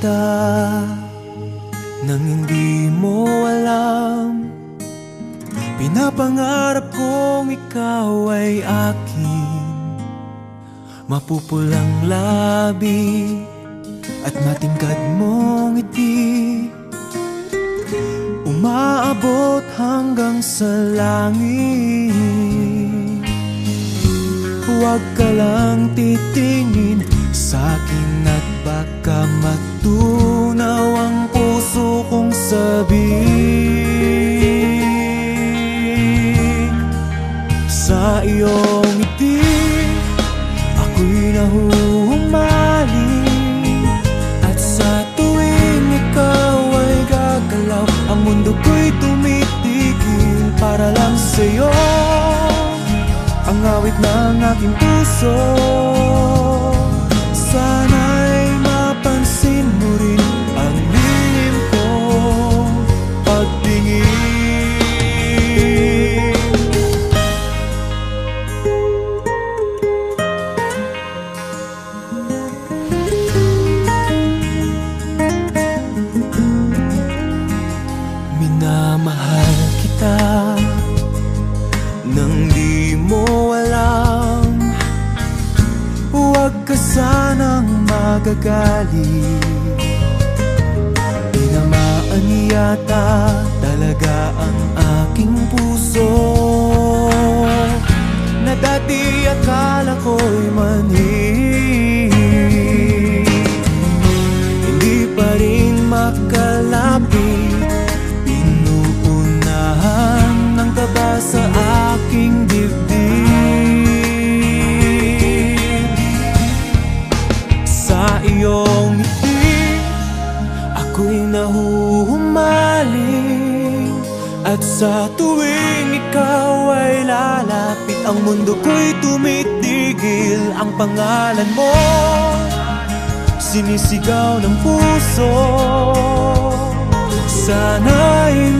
kita nang hindi mo alam. Pinapangarap kong ikaw ay akin, mapupulang labi at matingkad mong ngiti, umaabot hanggang sa langit. Huwag ka lang titingin sa'kin at baka matunaw ang puso kong sabihin. Sa iyong ngiti ako'y nahuhumaling, at sa tuwing ikaw ay gagalaw, ang mundo ko'y tumitigil para lang sa'yo. Ang awit ng aking puso, sana'y mapansin mo rin ang lihim kong pagtingin. Minamahal kita nang di mo alam. Huwag ka sanang magagalit, tinamaan yata talaga ang aking puso, na dati akala ko'y manhid. Hindi pa rin makalapit, inuunahan ng kaba sa aking dibdib. Sa iyong ngiti ako'y nahuhumaling, at sa tuwing ikaw ay lalapit, ang mundo ko'y tumitigil. Ang pangalan mo sinisigaw ng puso, sana'y